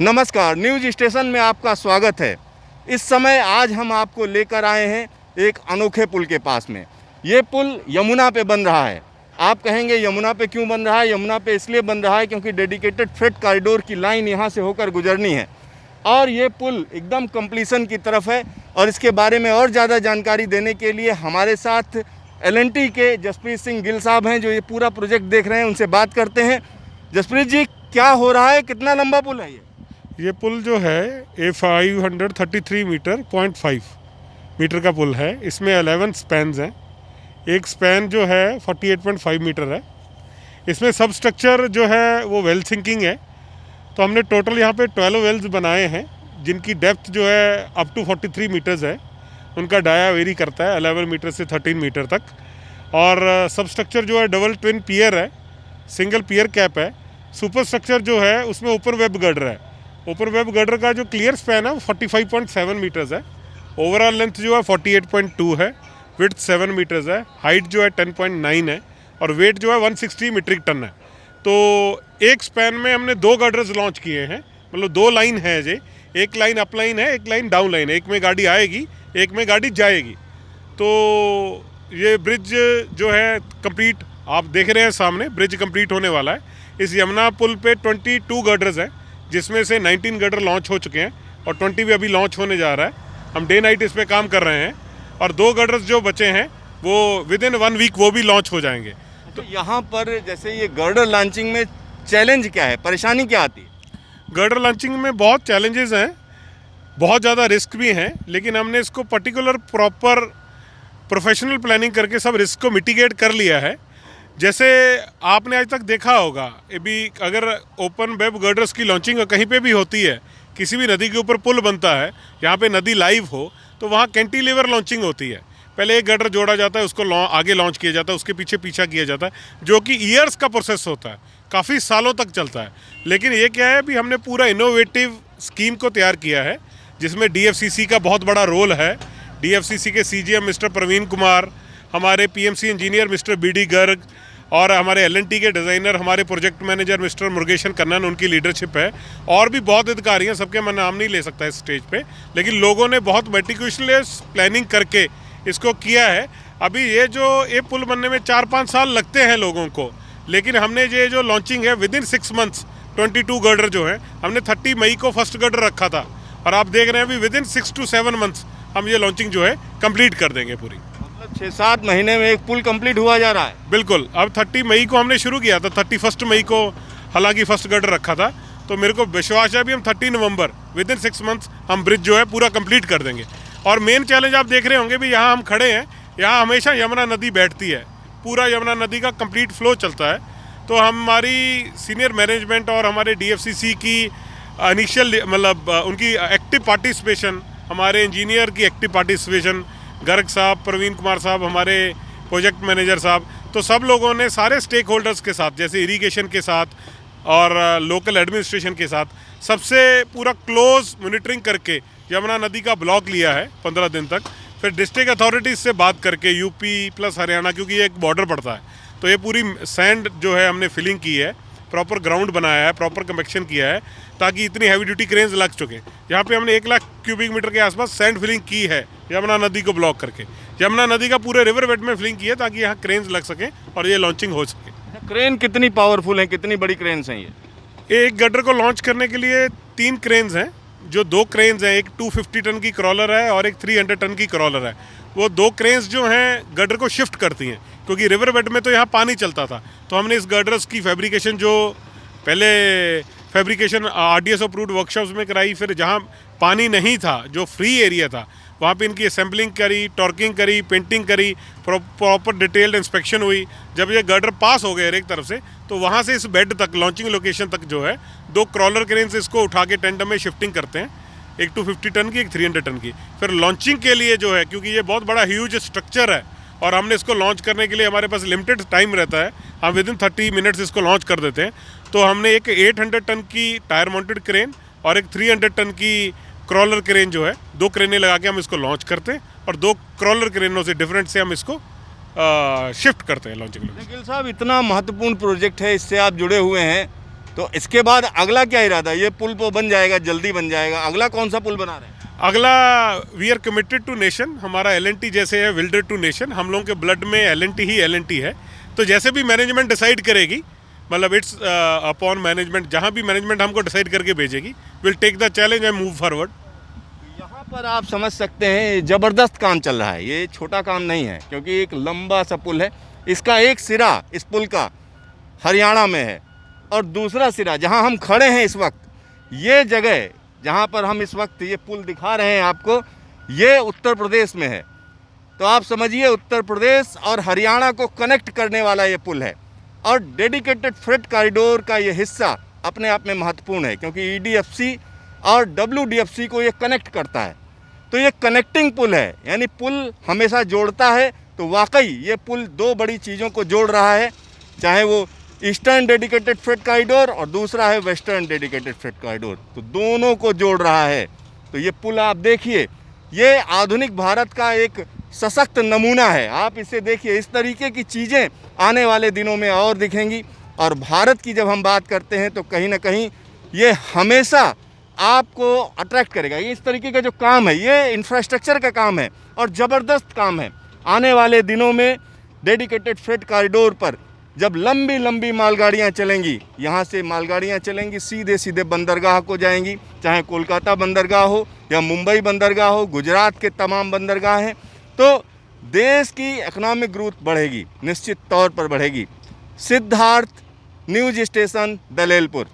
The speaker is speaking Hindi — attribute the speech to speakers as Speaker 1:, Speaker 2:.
Speaker 1: नमस्कार, न्यूज़ स्टेशन में आपका स्वागत है। इस समय आज हम आपको लेकर आए हैं एक अनोखे पुल के पास में। ये पुल यमुना पे बन रहा है। आप कहेंगे यमुना पे क्यों बन रहा है? यमुना पे इसलिए बन रहा है क्योंकि डेडिकेटेड फ्रेट कॉरिडोर की लाइन यहाँ से होकर गुजरनी है और ये पुल एकदम कंप्लीशन की तरफ है। और इसके बारे में और ज़्यादा जानकारी देने के लिए हमारे साथ L&T के जसप्रीत सिंह गिल साहब हैं, जो ये पूरा प्रोजेक्ट देख रहे हैं। उनसे बात करते हैं। जसप्रीत जी, क्या हो रहा है? कितना लंबा पुल है
Speaker 2: ये पुल जो है ए 533 मीटर 0.5 मीटर का पुल है। इसमें 11 स्पैन्स हैं। एक स्पैन जो है 48.5 मीटर है। इसमें सब स्ट्रक्चर जो है वो वेल सिंकिंग है। तो हमने टोटल यहाँ पे 12 वेल्स बनाए हैं, जिनकी डेप्थ जो है अप टू 43 मीटर्स है। उनका डाया वेरी करता है 11 मीटर से 13 मीटर तक। और सब स्ट्रक्चर जो है डबल ट्विन पियर है, सिंगल पियर कैप है। सुपर स्ट्रक्चर जो है उसमें ऊपर वेब गर्डर है। ऊपर वेब गर्डर का जो क्लियर स्पैन है वो 45.7 मीटर्स है। ओवरऑल लेंथ जो है 48.2 है। विड्थ 7 मीटर्स है। हाइट जो है 10.9 है और वेट जो है 160 मीट्रिक टन है। तो एक स्पैन में हमने 2 गर्डर्स लॉन्च किए हैं, मतलब 2 लाइन है जे। एक लाइन अप लाइन है, एक लाइन डाउन लाइन है। एक में गाड़ी आएगी, एक में गाड़ी जाएगी। तो ये ब्रिज जो है कंप्लीट आप देख रहे हैं सामने, ब्रिज कंप्लीट होने वाला है। इस यमुना पुल पे 22 गर्डर्स हैं, जिसमें से 19 गर्डर लॉन्च हो चुके हैं और 20 भी अभी लॉन्च होने जा रहा है। हम डे नाइट इस पे काम कर रहे हैं और 2 गर्डर्स जो बचे हैं वो विद इन 1 वीक वो भी लॉन्च हो जाएंगे।
Speaker 1: तो यहाँ पर जैसे ये गर्डर लॉन्चिंग में चैलेंज क्या है, परेशानी क्या आती है?
Speaker 2: गर्डर लॉन्चिंग में बहुत चैलेंजेस हैं, बहुत ज़्यादा रिस्क भी हैं, लेकिन हमने इसको पर्टिकुलर प्रॉपर प्रोफेशनल प्लानिंग करके सब रिस्क को मिटिगेट कर लिया है। जैसे आपने आज तक देखा होगा, अभी अगर ओपन वेब गर्डर्स की लॉन्चिंग कहीं पे भी होती है, किसी भी नदी के ऊपर पुल बनता है, यहाँ पे नदी लाइव हो, तो वहाँ कैंटिलीवर लॉन्चिंग होती है। पहले एक गर्डर जोड़ा जाता है, उसको आगे लॉन्च किया जाता है, उसके पीछे पीछा किया जाता है, जो कि ईयर्स का प्रोसेस होता है, काफ़ी सालों तक चलता है। लेकिन ये क्या है, अभी हमने पूरा इनोवेटिव स्कीम को तैयार किया है, जिसमें DFCC का बहुत बड़ा रोल है। DFCC के CGM मिस्टर प्रवीण कुमार, हमारे PMC engineer mister BD Garg और हमारे L&T के डिज़ाइनर, हमारे project manager mister Murugesan Kannan, उनकी लीडरशिप है। और भी बहुत अधिकारी हैं, सबके मैं नाम नहीं ले सकता इस स्टेज पे, लेकिन लोगों ने बहुत मेटिकुलस प्लानिंग करके इसको किया है। अभी ये पुल बनने में 4-5 साल लगते हैं लोगों को, लेकिन हमने ये जो लॉन्चिंग है विद इन 6 मंथ्स 22 गर्डर जो है, हमने 30 मई को फर्स्ट गर्डर रखा था और आप देख रहे हैं अभी विद इन 6 to 7 मंथ्स हम ये लॉन्चिंग जो है कंप्लीट कर देंगे पूरी।
Speaker 1: 6-7 महीने में एक पुल कंप्लीट हुआ जा रहा है।
Speaker 2: बिल्कुल। अब 30 मई को हमने शुरू किया था, 31 मई को हालांकि फर्स्ट गर्डर रखा था। तो मेरे को विश्वास है अभी हम 30 नवंबर विद इन 6 मंथ्स हम ब्रिज जो है पूरा कंप्लीट कर देंगे। और मेन चैलेंज आप देख रहे होंगे भी, यहाँ हम खड़े हैं, यहाँ हमेशा यमुना नदी बैठती है, पूरा यमुना नदी का कंप्लीट फ्लो चलता है। तो हमारी सीनियर मैनेजमेंट और हमारे DFCC की इनिशियल मतलब उनकी एक्टिव पार्टिसिपेशन, हमारे इंजीनियर की एक्टिव पार्टिसिपेशन, गर्ग साहब, प्रवीण कुमार साहब, हमारे प्रोजेक्ट मैनेजर साहब, तो सब लोगों ने सारे स्टेक होल्डर्स के साथ, जैसे इरिगेशन के साथ और लोकल एडमिनिस्ट्रेशन के साथ, सबसे पूरा क्लोज मॉनिटरिंग करके यमुना नदी का ब्लॉक लिया है 15 दिन तक। फिर डिस्ट्रिक्ट अथॉरिटीज़ से बात करके UP प्लस हरियाणा, क्योंकि ये एक बॉर्डर पड़ता है, तो ये पूरी सैंड जो है हमने फिलिंग की है, प्रॉपर ग्राउंड बनाया है, प्रॉपर कम्पेक्शन किया है, ताकि इतनी हैवी ड्यूटी क्रेन्स लग चुके। यहाँ पे हमने 1 लाख क्यूबिक मीटर के आसपास सैंड फिलिंग की है यमुना नदी को ब्लॉक करके। यमुना नदी का पूरे रिवर बेड में फिलिंग की है ताकि यहाँ क्रेन्स लग सकें और ये लॉन्चिंग हो सके।
Speaker 1: क्रेन कितनी पावरफुल है, कितनी बड़ी क्रेन्स हैं ये?
Speaker 2: एक गड्ढर को लॉन्च करने के लिए 3 क्रेन्स हैं, जो 2 क्रेन्स हैं, एक 250 टन की क्रॉलर है और एक 300 टन की क्रॉलर है। वो 2 क्रेन्स जो हैं गड्ढर को शिफ्ट करती हैं, क्योंकि रिवर बेड में तो यहाँ पानी चलता था। तो हमने इस गड्ढर्स की फैब्रिकेशन जो पहले फैब्रिकेशन RDS अप्रूव्ड वर्कशॉप्स में कराई, फिर जहाँ पानी नहीं था, जो फ्री एरिया था, वहाँ पे इनकी असेंबलिंग करी, टॉर्किंग करी, पेंटिंग करी, प्रॉपर डिटेल्ड इंस्पेक्शन हुई। जब ये गर्डर पास हो गए एक तरफ से, तो वहाँ से इस बेड तक, लॉन्चिंग लोकेशन तक जो है 2 क्रॉलर क्रेन से इसको उठा के टेंडम में शिफ्टिंग करते हैं, एक 250 टन की, एक 300 टन की। फिर लॉन्चिंग के लिए जो है, क्योंकि ये बहुत बड़ा ह्यूज स्ट्रक्चर है और हमने इसको लॉन्च करने के लिए हमारे पास लिमिटेड टाइम रहता है, हम विद इन 30 मिनट्स इसको लॉन्च कर देते हैं। तो हमने एक 800 टन की टायर माउंटेड क्रेन और एक 300 टन की क्रॉलर क्रेन जो है, 2 क्रेनें लगा के हम इसको लॉन्च करते हैं और 2 क्रॉलर क्रेनों से डिफरेंट से हम इसको शिफ्ट करते हैं लॉन्चिंग।
Speaker 1: गिल साहब, इतना महत्वपूर्ण प्रोजेक्ट है, इससे आप जुड़े हुए हैं, तो इसके बाद अगला क्या इरादा है? ये पुल तो बन जाएगा, जल्दी बन जाएगा, अगला कौन सा पुल बना रहे हैं?
Speaker 2: अगला we are committed to nation, हमारा एलएनटी जैसे है विल्डर टू नेशन, हम लोगों के ब्लड में एलएनटी ही एलएनटी है। तो जैसे भी मैनेजमेंट डिसाइड करेगी, मतलब इट्स अपॉन मैनेजमेंट, जहाँ भी मैनेजमेंट हमको डिसाइड करके भेजेगी, will take the challenge and move forward.
Speaker 1: यहाँ पर आप समझ सकते हैं ज़बरदस्त काम चल रहा है, ये छोटा काम नहीं है, क्योंकि एक लंबा सा पुल है। इसका एक सिरा इस पुल का हरियाणा में है और दूसरा सिरा जहाँ हम खड़े हैं इस वक्त, ये जगह जहाँ पर हम इस वक्त ये पुल दिखा रहे हैं आपको, ये उत्तर प्रदेश में है। तो आप समझिए उत्तर प्रदेश और हरियाणा को कनेक्ट करने वाला ये पुल है और डेडिकेटेड फ्रेट कॉरिडोर का ये हिस्सा अपने आप में महत्वपूर्ण है, क्योंकि ईडीएफसी और डब्ल्यूडीएफसी को ये कनेक्ट करता है। तो ये कनेक्टिंग पुल है, यानी पुल हमेशा जोड़ता है। तो वाकई ये पुल दो बड़ी चीज़ों को जोड़ रहा है, चाहे वो ईस्टर्न डेडिकेटेड फ्रेट कॉरिडोर और दूसरा है वेस्टर्न डेडिकेटेड फ्रेट कॉरिडोर, तो दोनों को जोड़ रहा है। तो ये पुल आप देखिए, ये आधुनिक भारत का एक सशक्त नमूना है। आप इसे देखिए, इस तरीके की चीज़ें आने वाले दिनों में और दिखेंगी। और भारत की जब हम बात करते हैं तो कहीं ना कहीं ये हमेशा आपको अट्रैक्ट करेगा। ये इस तरीके का जो काम है, ये इंफ्रास्ट्रक्चर का काम है और ज़बरदस्त काम है। आने वाले दिनों में डेडिकेटेड फ्रेट कॉरिडोर पर जब लंबी लंबी मालगाड़ियाँ चलेंगी, यहाँ से मालगाड़ियाँ चलेंगी, सीधे सीधे बंदरगाह को जाएंगी, चाहे कोलकाता बंदरगाह हो या मुंबई बंदरगाह हो, गुजरात के तमाम बंदरगाह हैं। तो देश की इकोनॉमिक ग्रोथ बढ़ेगी, निश्चित तौर पर बढ़ेगी। Siddharth, news station, Dalelpur.